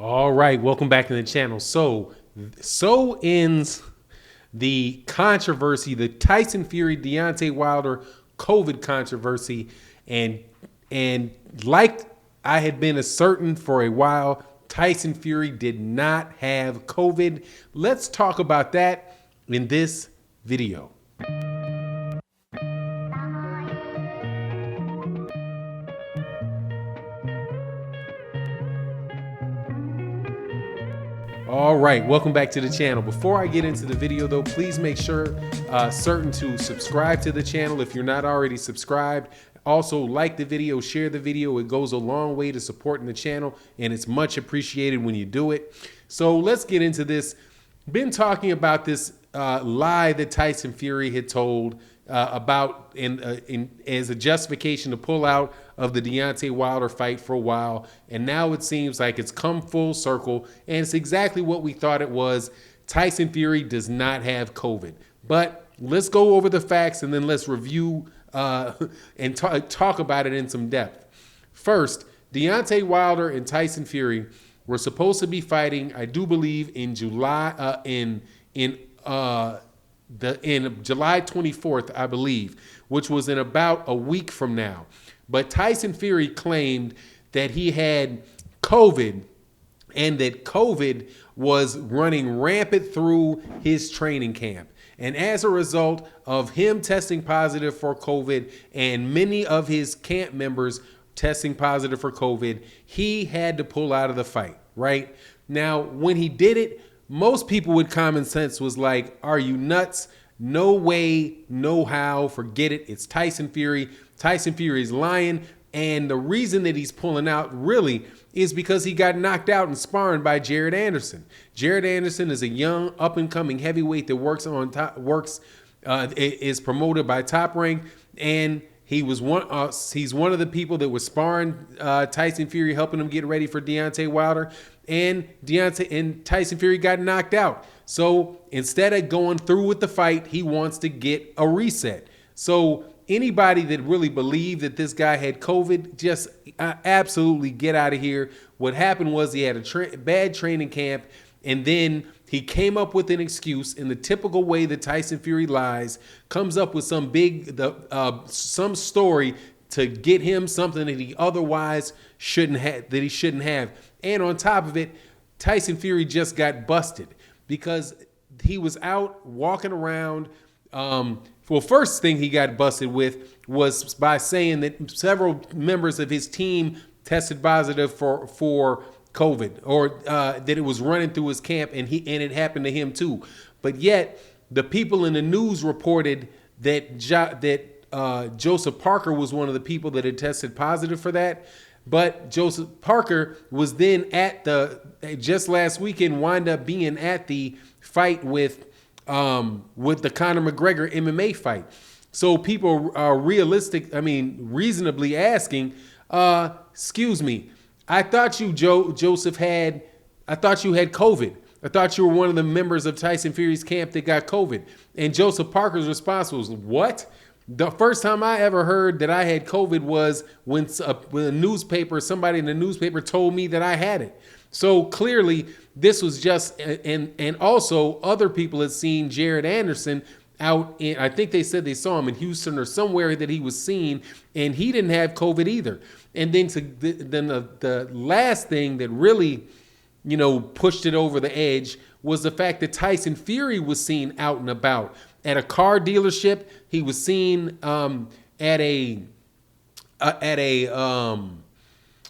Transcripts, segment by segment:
All right, welcome back to the channel. So ends the controversy, the Tyson Fury, Deontay Wilder COVID controversy, and like I had been asserting for a while, Tyson Fury did not have COVID. Let's talk about that in this video. All right, welcome back to the channel. Before I get into the video though, please make sure certain to subscribe to the channel if you're not already subscribed. Also like the video, share the video. It goes a long way to supporting the channel and it's much appreciated when you do it. So let's get into this. Been talking about this lie that Tyson Fury had told about as a justification to pull out of the Deontay Wilder fight for a while. And now it seems like it's come full circle and it's exactly what we thought it was. Tyson Fury does not have COVID. But let's go over the facts and then let's review and talk about it in some depth. First, Deontay Wilder and Tyson Fury were supposed to be fighting, I do believe, in July, in July 24th, I believe, which was in about a week from now. But Tyson Fury claimed that he had COVID and that COVID was running rampant through his training camp. And as a result of him testing positive for COVID and many of his camp members testing positive for COVID, he had to pull out of the fight, right? Now, when he did it, most people with common sense was like, are you nuts? No way, no how, forget it. It's Tyson Fury. Tyson Fury is lying. And the reason that he's pulling out really is because he got knocked out in sparring by Jared Anderson. Jared Anderson is a young up-and-coming heavyweight that is promoted by Top Rank, and he's one of the people that was sparring Tyson Fury, helping him get ready for Deontay Wilder, and Tyson Fury got knocked out. So instead of going through with the fight, he wants to get a reset. So anybody that really believed that this guy had COVID, just absolutely get out of here. What happened was he had a bad training camp, and then he came up with an excuse in the typical way that Tyson Fury lies, comes up with some some story to get him something that he otherwise shouldn't have. And on top of it, Tyson Fury just got busted because he was out walking around. Well, first thing he got busted with was by saying that several members of his team tested positive for COVID, or that it was running through his camp, and it happened to him too. But yet, the people in the news reported that Joseph Parker was one of the people that had tested positive for that. But Joseph Parker was then just last weekend wound up being at the fight with the Conor McGregor MMA fight. So people are reasonably asking, excuse me, I thought you, Joseph, had COVID. I thought you were one of the members of Tyson Fury's camp that got COVID. And Joseph Parker's response was, what? The first time I ever heard that I had COVID was when somebody in the newspaper told me that I had it. So clearly this was just, and also other people had seen Jared Anderson out in, I think they said they saw him in Houston or somewhere that he was seen, and he didn't have COVID either. And then the last thing that really, pushed it over the edge was the fact that Tyson Fury was seen out and about at a car dealership. He was seen at a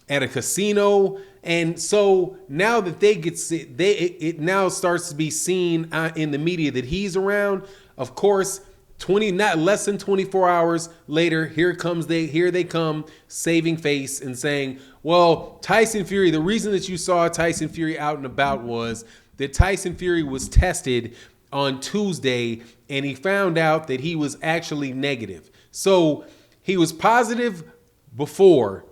casino. And so now that it now starts to be seen in the media that he's around. Of course, not less than 24 hours later, here they come saving face and saying, well, Tyson Fury, the reason that you saw Tyson Fury out and about was that Tyson Fury was tested on Tuesday and he found out that he was actually negative. So he was positive before.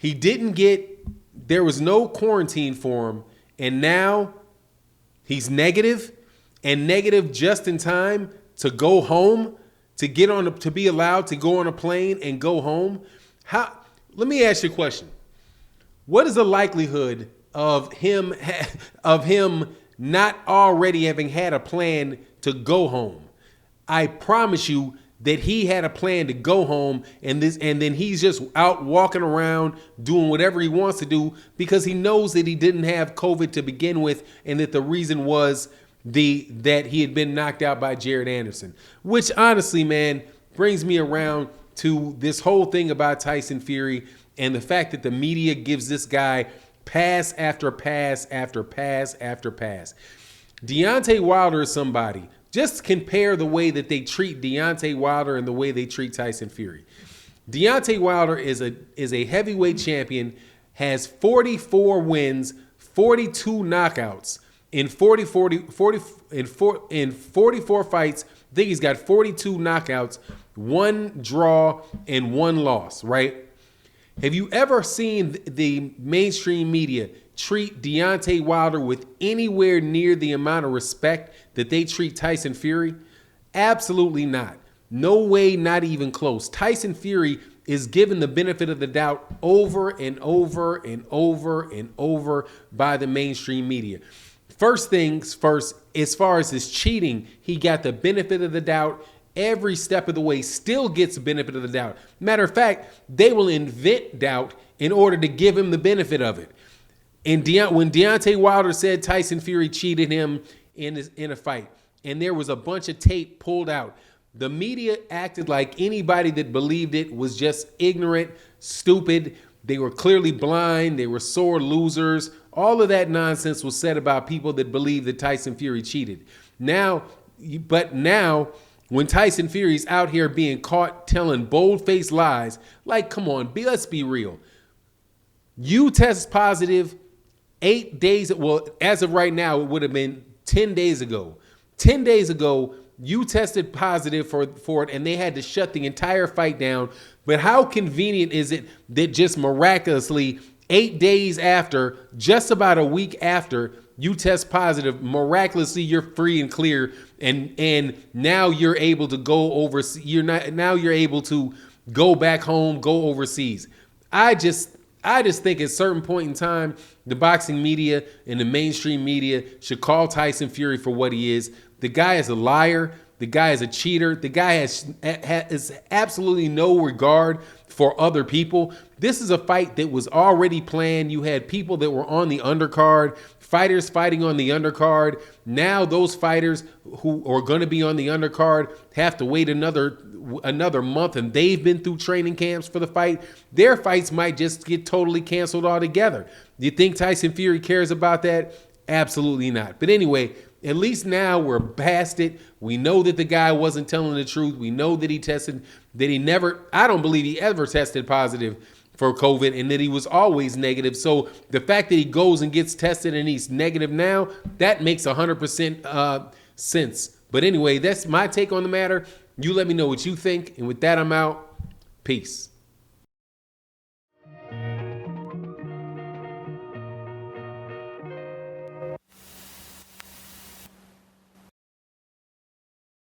There was no quarantine for him, and now he's negative, and negative just in time to go home, to be allowed to go on a plane and go home. Let me ask you a question. What is the likelihood of him not already having had a plan to go home. I promise you that he had a plan to go home, and then he's just out walking around doing whatever he wants to do because he knows that he didn't have COVID to begin with, and that the reason was that he had been knocked out by Jared Anderson. Which honestly, man, brings me around to this whole thing about Tyson Fury and the fact that the media gives this guy pass after pass after pass after pass. Deontay Wilder is somebody. Just compare the way that they treat Deontay Wilder and the way they treat Tyson Fury. Deontay Wilder is a heavyweight champion, has 44 wins, 42 knockouts in 44 fights. I think he's got 42 knockouts, 1 draw and 1 loss, right? Have you ever seen the mainstream media treat Deontay Wilder with anywhere near the amount of respect that they treat Tyson Fury? Absolutely not. No way, not even close. Tyson Fury is given the benefit of the doubt over and over and over and over by the mainstream media. First things first, as far as his cheating, he got the benefit of the doubt every step of the way, still gets the benefit of the doubt. Matter of fact, they will invent doubt in order to give him the benefit of it. And when Deontay Wilder said Tyson Fury cheated him in a fight, and there was a bunch of tape pulled out, the media acted like anybody that believed it was just ignorant, stupid. They were clearly blind. They were sore losers. All of that nonsense was said about people that believed that Tyson Fury cheated. Now, when Tyson Fury's out here being caught telling bold-faced lies, like, come on, let's be real. You test positive 8 days, well, as of right now, it would have been 10 days ago. 10 days ago, you tested positive for it, and they had to shut the entire fight down. But how convenient is it that just miraculously 8 days after, just about a week after you test positive, miraculously you're free and clear, and now you're able to go overseas. Now you're able to go back home, go overseas. I just think at a certain point in time, the boxing media and the mainstream media should call Tyson Fury for what he is. The guy is a liar. The guy is a cheater. The guy has absolutely no regard for other people. This is a fight that was already planned. You had people that were on the undercard, fighters fighting on the undercard. Now those fighters who are going to be on the undercard have to wait another month, and they've been through training camps for the fight. Their fights might just get totally canceled altogether. Do you think Tyson Fury cares about that? Absolutely not. But anyway, at least now we're past it. We know that the guy wasn't telling the truth. We know that I don't believe he ever tested positive for COVID, and that he was always negative. So the fact that he goes and gets tested and he's negative now, that makes 100% sense. But anyway, that's my take on the matter. You let me know what you think. And with that, I'm out. Peace.